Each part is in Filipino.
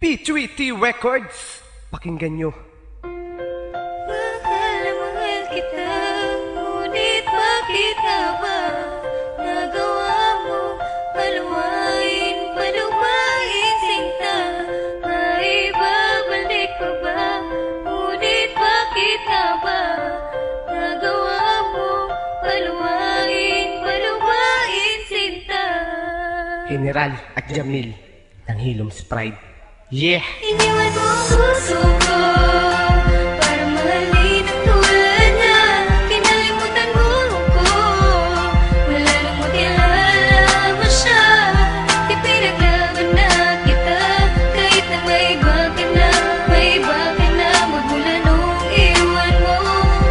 P3T Records. Pakinggan nyo. Mahal na mahal kita, ngunit bakit nga ba nagawa mo paluwain sinta? Maibabalik ko ba, ngunit bakit nga ba nagawa mo paluwain sinta? General at Jamil ng Hilom's Pride. Yeah! Iniwan mo ang puso ko para mahalin ang tulad niya. Kinalimutan mo ko, wala nang makilala mo siya. Di pinaglaban na kita, kahit na may iba ka na. Magmula nung iwan mo,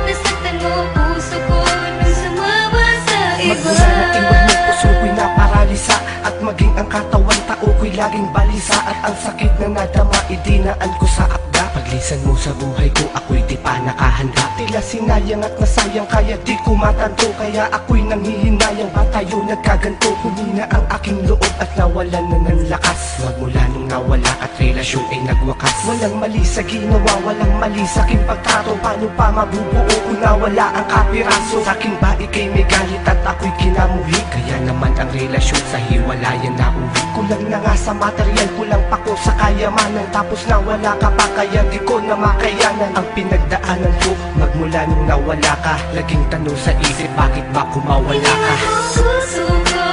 nasaktan mo puso ko nung sumama sa iba. Magmula na iwan mo, puso ko'y naparalisa, at maging ang katawan tao ko'y laging balisa. At ang sakit na nadama, idinaan ko sa akda. Paglisan mo sa buhay ko, ako'y di pa nakahanda. Tila sinayang at nasayang, kaya di ko matanto. Kaya ako'y nanghihinayang, ba tayo nagkaganto? Humina ang aking loob at nawalan na ng lakas. Magmula nung nawala at relasyon ay nagwakas. Walang mali sa ginawa, walang mali sa aking pagtrato. Paano pa mabubuo kung nawala ang kapiraso? Sa aking ba ika'y may galit at ako'y kinamuhi? Kaya naman ang relasyon sa hiwalayan na uwi. Kulang na nga sa material, kulang pa ko sa kayamanan. Tapos nawala ka pa, kaya di ko na makayanan ang pinagdaanan ko. Magmula nung nawala ka, laging tanong sa isip, bakit ba kumawala ka? Iniwan mo ang puso ko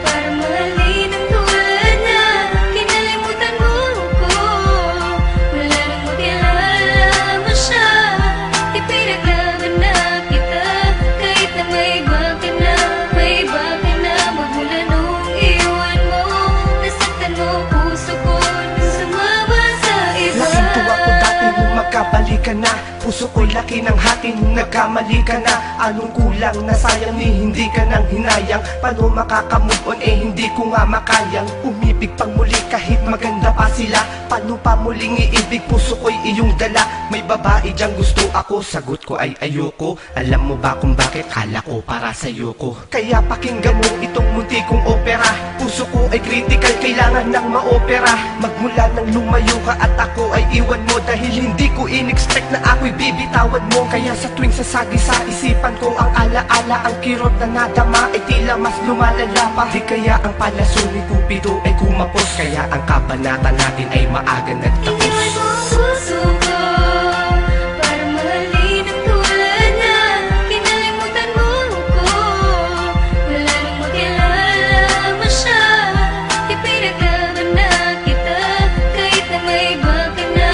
para mahalin ang tulad niya. Kinalimutan mo ko, wala nang makilala mo siya. Di pinaglaban na kita, kahit na may iba ka na. Magmula nung iwan mo, nasaktan mo puso ko nung sumama sa iba. Laking tuwa ko dati nung magkabalikan na. Puso ko'y laki ng hati nung nagkamali ka na. Anong kulang na sayang ni hindi ka nang hinayang? Paano makakamove on hindi ko nga makayang umibig pang muli kahit maganda pa sila? Paano pa muling iibig, puso ko'y iyong dala? May babae diyang gusto ako, sagot ko ay ayoko. Alam mo ba kung bakit? Kala ko para sa'yo ko. Kaya pakinggan mo itong munti kong opera. Puso ko ay critical, kailangan ng maopera. Magmula nang lumayo ka at ako ay iwan mo, dahil hindi ko in-expect na ako'y bibitawan mo. Kaya sa tuwing sasagi sa isipan ko ang alaala, ang kirot na nadama ay tila mas lumalala pa. Di kaya ang palaso ni Cupido ay kumapos, kaya ang kabanata natin ay maaga nagtapos. Iniwan mo ang puso ko para mahalin ang tulad niya. Kinalimutan mo ko, wala nang makilala mo siya. Di pinaglaban na kita, kahit na may iba ka na.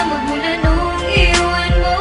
Magmula nung iwan mo,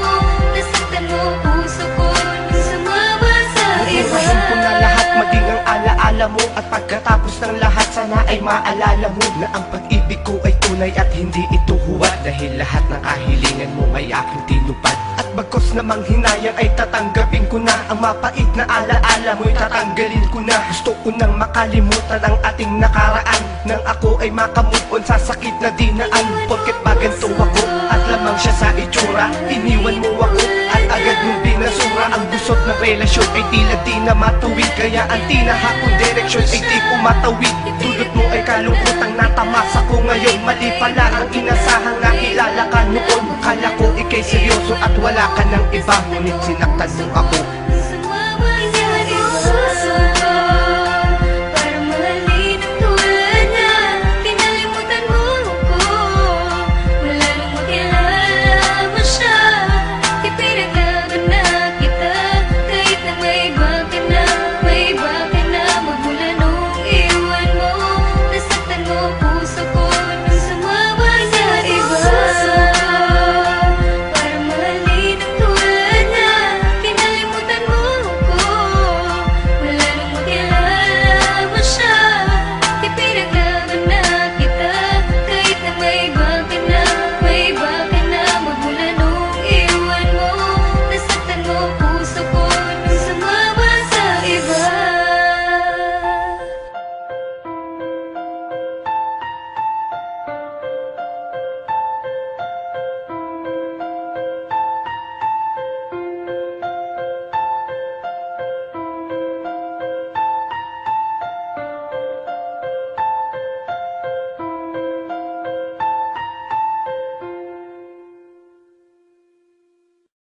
nasaktan mo puso ko nung sumama sa iba. Iwasan ko na lahat, maging ang alaala mo. At pagkatapos ng lahat, sana ay maalala mo na ang pag-ibig ko ay tunay at hindi ito huwad. Dahil lahat ng kahilingan mo ay aking tinupad. At bagkos namang hinayang ay tatanggapin ko na. Ang mapait na alaala mo'y tatanggalin ko na. Gusto ko nang makalimutan ang ating nakaraan, nang ako ay makamove on sa sakit na dinaan. Porket ba ganito ako at lamang siya sa itsura? Iniwan mo ako at agad mong binasura. Ang gusot ng relasyon ay tila di na matuwid, kaya ang tinahakong direksyon ay di ko matawid. Dulot mo ay kalungkotang natamasa ko ngayon. Mali pala ang inasahang nakilala ka noon. Kala ko ika'y seryoso at wala ka ng iba, ngunit sinaktan mo ako